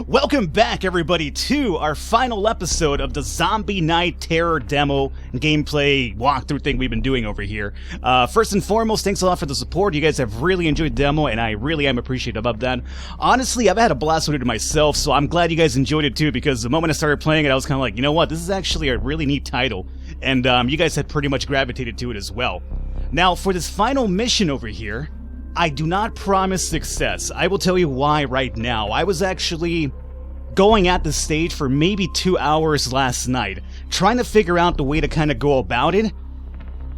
Welcome back, everybody, to our final episode of the Zombie Night Terror demo gameplay walkthrough thing we've been doing over here. First and foremost, thanks a lot for the support. You guys have really enjoyed the demo, and I really am appreciative of that. Honestly, I've had a blast with it myself, so I'm glad you guys enjoyed it too, because the moment I started playing it, I was kind of like, you know what, this is actually a really neat title, and you guys had pretty much gravitated to it as well. Now, for this final mission over here, I do not promise success. I will tell you why right now. I was actually going at the stage for maybe 2 hours last night, trying to figure out the way to kind of go about it,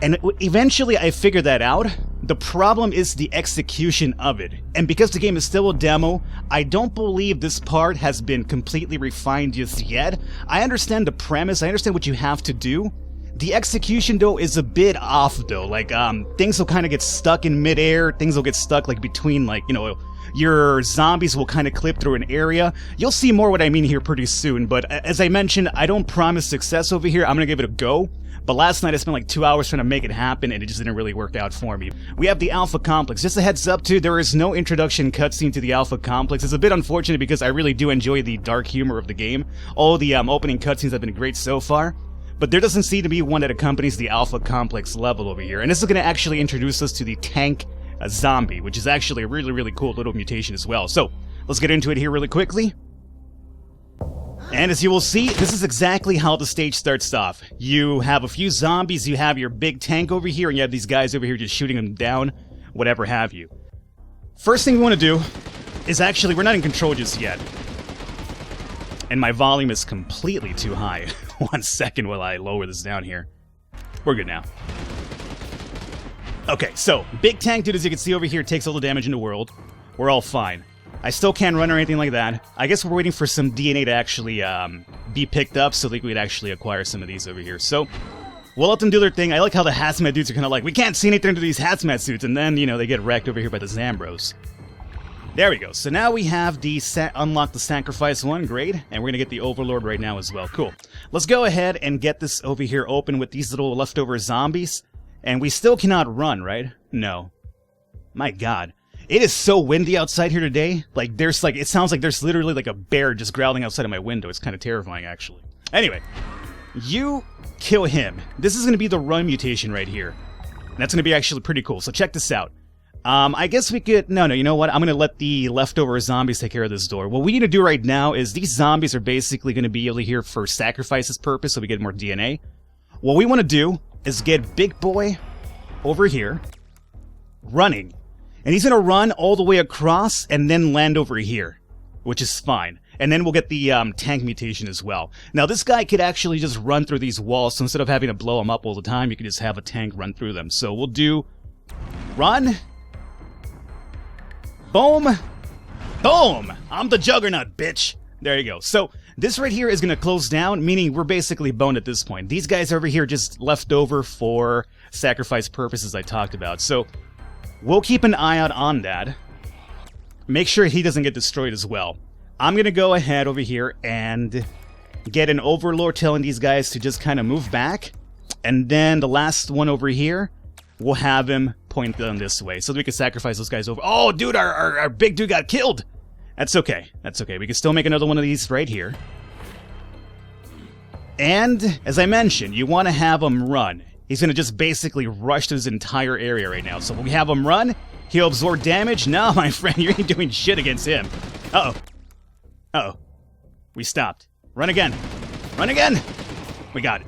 and eventually I figured that out. The problem is the execution of it, and because the game is still a demo, I don't believe this part has been completely refined just yet. I understand the premise, I understand what you have to do. The execution, though, is a bit off, though. Like, things will kind of get stuck in midair. Things will get stuck, like, between, like, you know, your zombies will kind of clip through an area. You'll see more what I mean here pretty soon, but as I mentioned, I don't promise success over here. I'm gonna give it a go. But last night I spent like 2 hours trying to make it happen, and it just didn't really work out for me. We have the Alpha Complex. Just a heads up, too, there is no introduction cutscene to the Alpha Complex. It's a bit unfortunate because I really do enjoy the dark humor of the game. All the opening cutscenes have been great so far. But there doesn't seem to be one that accompanies the Alpha Complex level over here. And this is going to actually introduce us to the Tank Zombie, which is actually a really, really cool little mutation as well. So, let's get into it here really quickly. And as you will see, this is exactly how the stage starts off. You have a few zombies, you have your big tank over here, and you have these guys over here just shooting them down, whatever have you. First thing we want to do is actually, we're not in control just yet. And my volume is completely too high. 1 second while I lower this down here. We're good now. Okay, so, big tank dude, as you can see over here, takes all the damage in the world. We're all fine. I still can't run or anything like that. I guess we're waiting for some DNA to actually be picked up so that we could actually acquire some of these over here. So, we'll let them do their thing. I like how the hazmat dudes are kind of like, we can't see anything through these hazmat suits, and then, you know, they get wrecked over here by the Zambros. There we go. So now we have the unlock the sacrifice one, great, and we're gonna get the Overlord right now as well. Cool. Let's go ahead and get this over here open with these little leftover zombies, and we still cannot run, right? No. My God, it is so windy outside here today. Like there's like, it sounds like there's literally like a bear just growling outside of my window. It's kind of terrifying, actually. Anyway, you kill him. This is gonna be the run mutation right here. And that's gonna be actually pretty cool. So check this out. I guess we could... No, you know what? I'm gonna let the leftover zombies take care of this door. What we need to do right now is these zombies are basically gonna be able to here for sacrifices purpose, so we get more DNA. What we want to do is get Big Boy over here, running. And he's gonna run all the way across and then land over here, which is fine. And then we'll get the tank mutation as well. Now, this guy could actually just run through these walls, so instead of having to blow them up all the time, you can just have a tank run through them. So we'll do... Run... Boom! Boom! I'm the Juggernaut, bitch! There you go. So, this right here is going to close down, meaning we're basically boned at this point. These guys over here just left over for sacrifice purposes I talked about. So, we'll keep an eye out on that. Make sure he doesn't get destroyed as well. I'm going to go ahead over here and get an Overlord telling these guys to just kind of move back. And then the last one over here, we'll have him point them this way so that we can sacrifice those guys over. Oh, dude, our big dude got killed. That's okay. That's okay. We can still make another one of these right here. And, as I mentioned, you want to have him run. He's going to just basically rush to his entire area right now. So when we have him run, he'll absorb damage. No, my friend, you ain't doing shit against him. Uh-oh. Uh-oh. We stopped. Run again. Run again. We got it.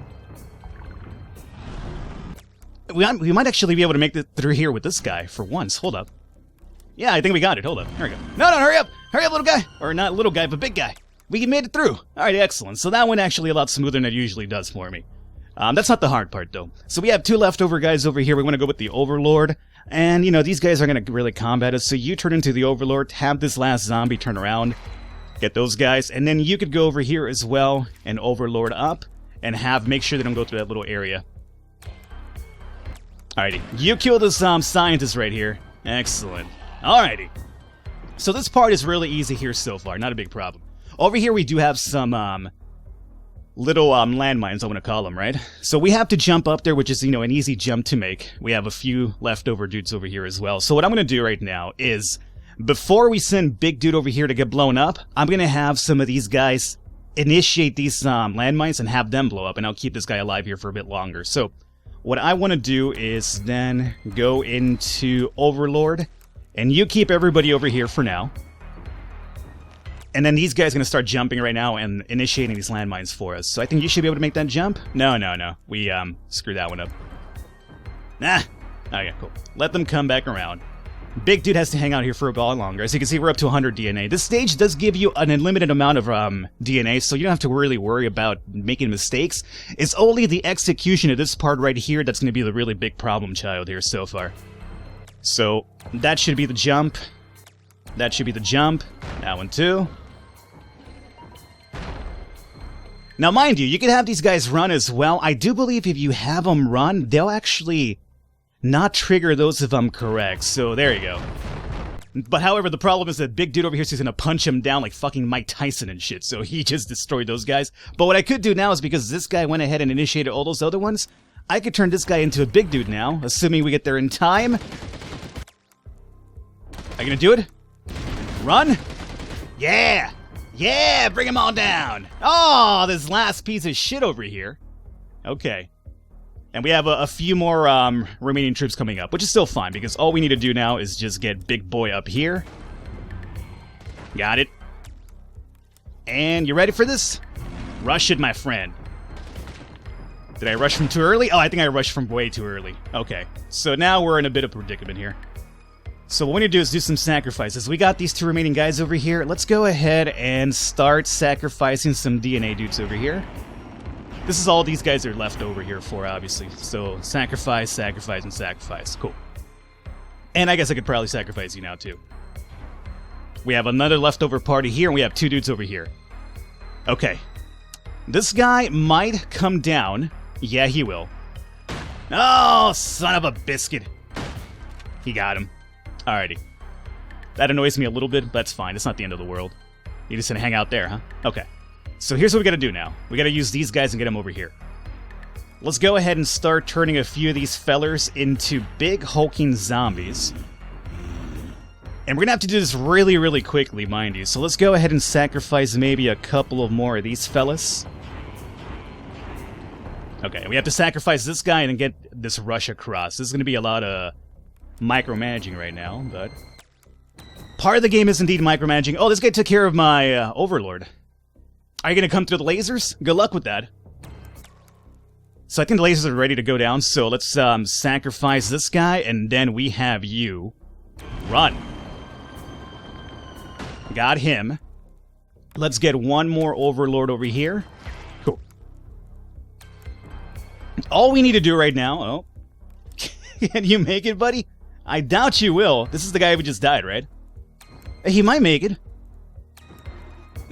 We might actually be able to make it through here with this guy for once. Hold up. Yeah, I think we got it. Hold up. Here we go. No, hurry up. Hurry up, little guy. Or not little guy, but big guy. We made it through. All right, excellent. So that went actually a lot smoother than it usually does for me. That's not the hard part, though. So we have two leftover guys over here. We want to go with the Overlord. And, you know, these guys are going to really combat us. So you turn into the Overlord, have this last zombie turn around, get those guys. And then you could go over here as well and Overlord up and make sure they don't go through that little area. Alrighty, you kill this scientist right here. Excellent. Alrighty. So this part is really easy here so far, not a big problem. Over here we do have some little landmines, I want to call them, right? So we have to jump up there, which is, you know, an easy jump to make. We have a few leftover dudes over here as well. So what I'm going to do right now is Before we send Big Dude over here to get blown up, I'm going to have some of these guys initiate these landmines and have them blow up, and I'll keep this guy alive here for a bit longer. So what I want to do is then go into Overlord, and you keep everybody over here for now. And then these guys are going to start jumping right now and initiating these landmines for us. So I think you should be able to make that jump. No. We screwed that one up. Nah. Okay, cool. Let them come back around. Big Dude has to hang out here for a while longer. As you can see, we're up to 100 DNA. This stage does give you an unlimited amount of DNA, so you don't have to really worry about making mistakes. It's only the execution of this part right here that's going to be the really big problem child here so far. So that should be the jump. That should be the jump. That one too. Now, mind you, you can have these guys run as well. I do believe if you have them run, they'll actually not trigger those if I'm correct. So there you go. But however, the problem is that Big Dude over here is going to punch him down like fucking Mike Tyson and shit. So he just destroyed those guys. But what I could do now is because this guy went ahead and initiated all those other ones, I could turn this guy into a Big Dude now, assuming we get there in time. Are you going to do it? Run? Yeah! Yeah! Bring them all down! Oh, this last piece of shit over here. Okay. And we have a few more remaining troops coming up, which is still fine, because all we need to do now is just get Big Boy up here. Got it. And you ready for this? Rush it, my friend. Did I rush from too early? Oh, I think I rushed from way too early. Okay. So now we're in a bit of a predicament here. So what we need to do is do some sacrifices. We got these two remaining guys over here. Let's go ahead and start sacrificing some DNA dudes over here. This is all these guys are left over here for, obviously. So sacrifice, sacrifice, and sacrifice. Cool. And I guess I could probably sacrifice you now, too. We have another leftover party here, and we have two dudes over here. Okay. This guy might come down. Yeah, he will. Oh, son of a biscuit. He got him. Alrighty. That annoys me a little bit, but that's fine. It's not the end of the world. You're just gonna hang out there, huh? Okay. So here's what we gotta do now. We gotta use these guys and get them over here. Let's go ahead and start turning a few of these fellers into big hulking zombies. And we're gonna have to do this really, really quickly, mind you. So let's go ahead and sacrifice maybe a couple of more of these fellas. Okay, we have to sacrifice this guy and then get this rush across. This is gonna be a lot of micromanaging right now, but part of the game is indeed micromanaging. Oh, this guy took care of my Overlord. Are you going to come through the lasers? Good luck with that. So I think the lasers are ready to go down, so let's sacrifice this guy, and then we have you. Run. Got him. Let's get one more Overlord over here. Cool. All we need to do right now... Oh. Can you make it, buddy? I doubt you will. This is the guy who just died, right? He might make it.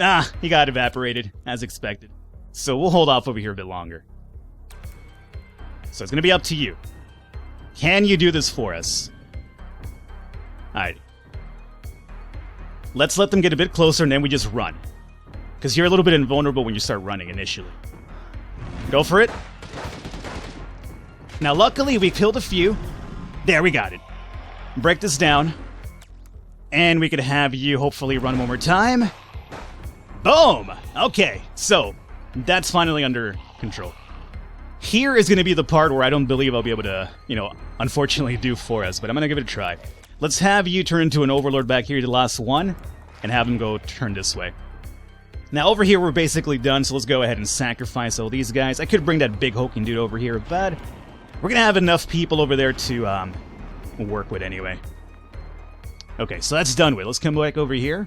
Ah, he got evaporated, as expected. So we'll hold off over here a bit longer. So it's going to be up to you. Can you do this for us? Alright. Let's let them get a bit closer and then we just run. Because you're a little bit invulnerable when you start running initially. Go for it. Now luckily we killed a few. There, we got it. Break this down. And we could have you hopefully run one more time. Boom! Okay, so that's finally under control. Here is going to be the part where I don't believe I'll be able to, unfortunately do for us, but I'm going to give it a try. Let's have you turn into an Overlord back here, the last one, and have him go turn this way. Now over here we're basically done, so let's go ahead and sacrifice all these guys. I could bring that big hulking dude over here, but we're going to have enough people over there to work with anyway. Okay, so that's done with. Let's come back over here.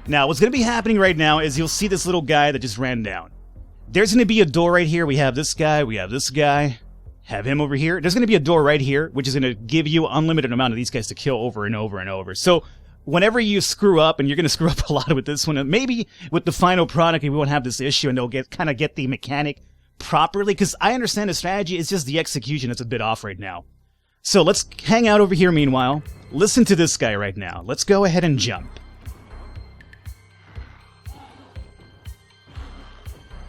Now, what's going to be happening right now is you'll see this little guy that just ran down. There's going to be a door right here. We have this guy. We have this guy. Have him over here. There's going to be a door right here, which is going to give you an unlimited amount of these guys to kill over and over and over. So, whenever you screw up, and you're going to screw up a lot with this one, and maybe with the final product we won't have this issue, and they'll kind of get the mechanic properly, because I understand the strategy, it's just the execution that's a bit off right now. So, let's hang out over here meanwhile. Listen to this guy right now. Let's go ahead and jump.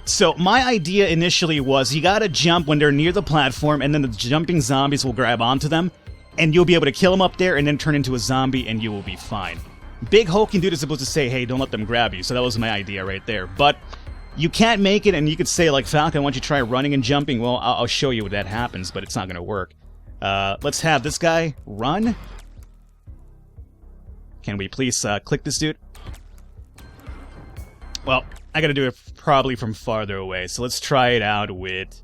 So, my idea initially was you gotta jump when they're near the platform, and then the jumping zombies will grab onto them. and you'll be able to kill him up there and then turn into a zombie and you will be fine. Big hulking dude is supposed to say, hey, don't let them grab you, so that was my idea right there. But you can't make it, and you could say, like, Falcon, why don't you try running and jumping? Well, I'll show you what that happens, but it's not going to work. Let's have this guy run. Can we please click this dude? Well, I gotta do it probably from farther away, so let's try it out with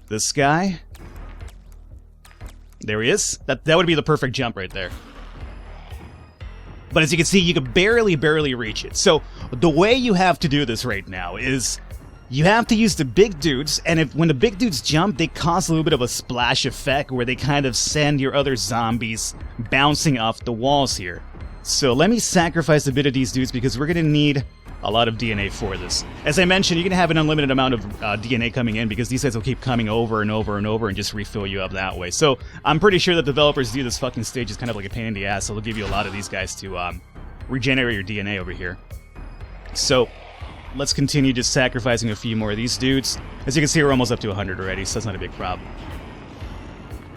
this guy. There he is. That would be the perfect jump right there. But as you can see, you can barely reach it. So the way you have to do this right now is you have to use the big dudes, and when the big dudes jump, they cause a little bit of a splash effect where they kind of send your other zombies bouncing off the walls here. So let me sacrifice a bit of these dudes because we're going to need a lot of DNA for this. As I mentioned, you can have an unlimited amount of DNA coming in because these guys will keep coming over and over and over and just refill you up that way. So I'm pretty sure that developers do this fucking stage is kind of like a pain in the ass, so they'll give you a lot of these guys to regenerate your DNA over here. So let's continue just sacrificing a few more of these dudes. As you can see, we're almost up to 100 already, so that's not a big problem.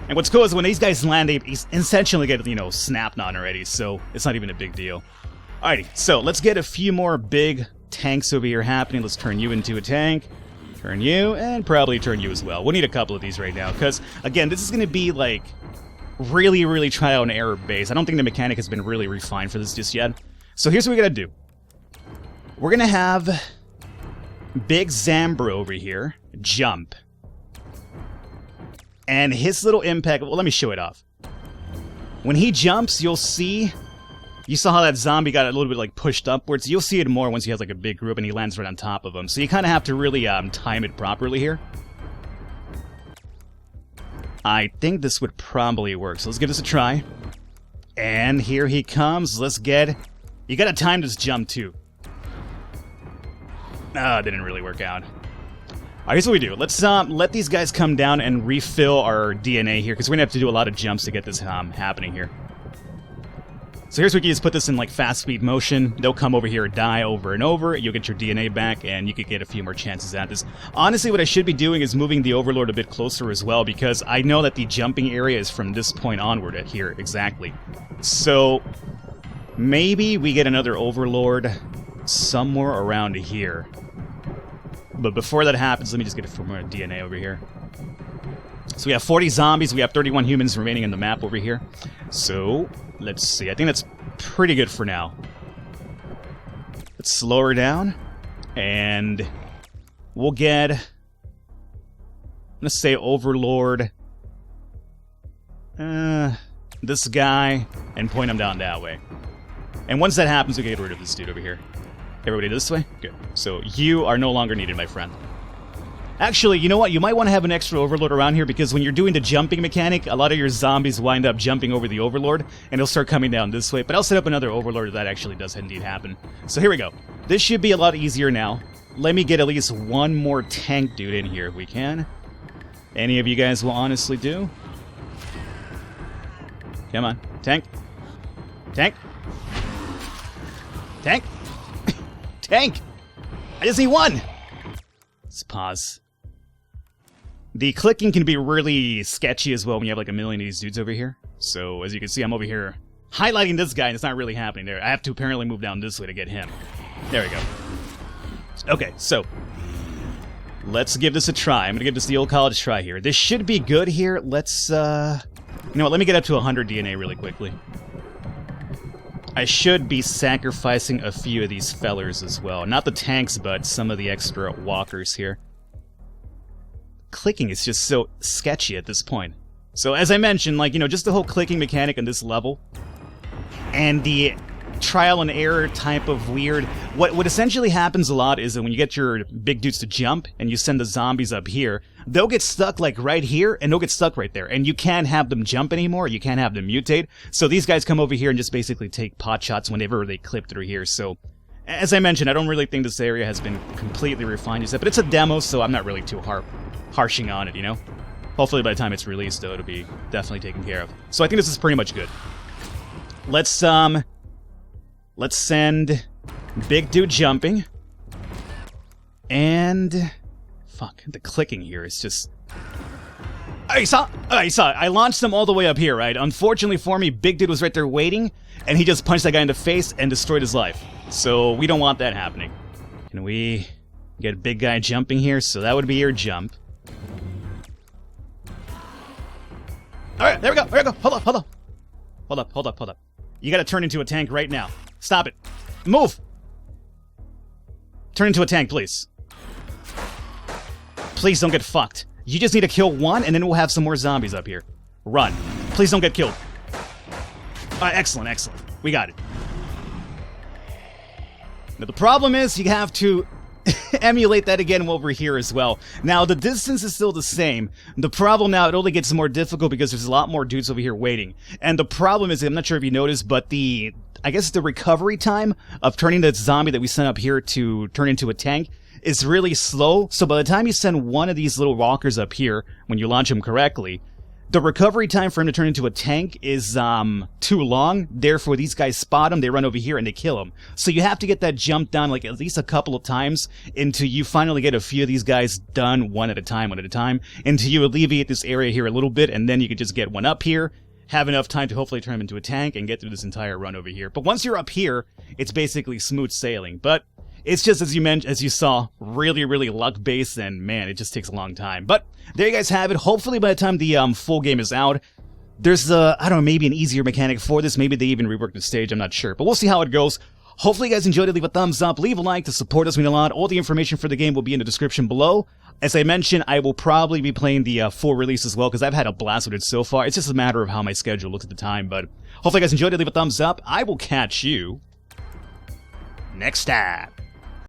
And what's cool is when these guys land, they essentially get, you know, snapped on already, so it's not even a big deal. Alrighty, so let's get a few more big tanks over here happening. Let's turn you into a tank, turn you, and probably turn you as well. We'll need a couple of these right now, because, again, this is going to be, like, really trial and error based. I don't think the mechanic has been really refined for this just yet. So here's what we're going to do. We're going to have Big Zambra over here jump. And his little impact... Well, let me show it off. When he jumps, you'll see... You saw how that zombie got a little bit, like, pushed upwards. You'll see it more once he has, like, a big group and he lands right on top of them. So you kind of have to really time it properly here. I think this would probably work. So let's give this a try. And here he comes. Let's get... You gotta time this jump, too. Ah, it didn't really work out. Alright, here's what we do. Let's let these guys come down and refill our DNA here, because we're gonna have to do a lot of jumps to get this happening here. So here's what you just put this in like fast speed motion. They'll come over here and die over and over. You'll get your DNA back, and you could get a few more chances at this. Honestly, what I should be doing is moving the Overlord a bit closer as well, because I know that the jumping area is from this point onward at here, exactly. So maybe we get another Overlord somewhere around here. But before that happens, let me just get a few more DNA over here. So we have 40 zombies, we have 31 humans remaining in the map over here. So, let's see, I think that's pretty good for now. Let's slow her down, and we'll get, let's say Overlord, this guy, and point him down that way. And once that happens, we can get rid of this dude over here. Everybody this way? Good. So you are no longer needed, my friend. Actually, you know what? You might want to have an extra Overlord around here, because when you're doing the jumping mechanic, a lot of your zombies wind up jumping over the Overlord, and he'll start coming down this way. But I'll set up another Overlord if that actually does indeed happen. So here we go. This should be a lot easier now. Let me get at least one more tank dude in here if we can. Any of you guys will honestly do? Come on. Tank. Tank. Tank. Tank! I just need one! Let's pause. The clicking can be really sketchy as well when you have like a million of these dudes over here. So, as you can see, I'm over here highlighting this guy, and it's not really happening there. I have to apparently move down this way to get him. There we go. Okay, so let's give this a try. I'm gonna give this the old college try here. This should be good here. Let's, you know what, let me get up to 100 DNA really quickly. I should be sacrificing a few of these fellers as well. Not the tanks, but some of the extra walkers here. Clicking is just so sketchy at this point. So as I mentioned, like, you know, just the whole clicking mechanic on this level, and the trial and error type of weird... What essentially happens a lot is that when you get your big dudes to jump, and you send the zombies up here, they'll get stuck like right here, and they'll get stuck right there. And you can't have them jump anymore, you can't have them mutate. So these guys come over here and just basically take pot shots whenever they clip through here. So, as I mentioned, I don't really think this area has been completely refined yet, but it's a demo, so I'm not really too harshing on it, you know? Hopefully by the time it's released, though, it'll be definitely taken care of. So I think this is pretty much good. Let's send big dude jumping. And... Fuck, the clicking here is just... I saw. I launched them all the way up here, right? Unfortunately for me, Big Dude was right there waiting, and he just punched that guy in the face and destroyed his life. So we don't want that happening. Can we get a big guy jumping here? So that would be your jump. Alright, there we go, there we go. Hold up, hold up. Hold up, hold up, hold up. You gotta turn into a tank right now. Stop it. Move! Turn into a tank, please. Please don't get fucked. You just need to kill one, and then we'll have some more zombies up here. Run. Please don't get killed. Alright, excellent, excellent. We got it. Now, the problem is you have to emulate that again over here as well. Now, the distance is still the same. The problem now, it only gets more difficult because there's a lot more dudes over here waiting. And the problem is, I'm not sure if you noticed, but I guess the recovery time of turning the zombie that we sent up here to turn into a tank is really slow. So by the time you send one of these little walkers up here, when you launch them correctly, the recovery time for him to turn into a tank is too long. Therefore, these guys spot him, they run over here, and they kill him. So you have to get that jump done like at least a couple of times until you finally get a few of these guys done one at a time, until you alleviate this area here a little bit, and then you can just get one up here, have enough time to hopefully turn him into a tank, and get through this entire run over here. But once you're up here, it's basically smooth sailing. But it's just, as you saw, really, really luck-based, and man, it just takes a long time. But there you guys have it. Hopefully by the time the full game is out, there's, I don't know, maybe an easier mechanic for this. Maybe they even reworked the stage, I'm not sure. But we'll see how it goes. Hopefully you guys enjoyed it. Leave a thumbs up, leave a like to support us, mean a lot. All the information for the game will be in the description below. As I mentioned, I will probably be playing the full release as well, because I've had a blast with it so far. It's just a matter of how my schedule looks at the time. But hopefully you guys enjoyed it. Leave a thumbs up. I will catch you next time.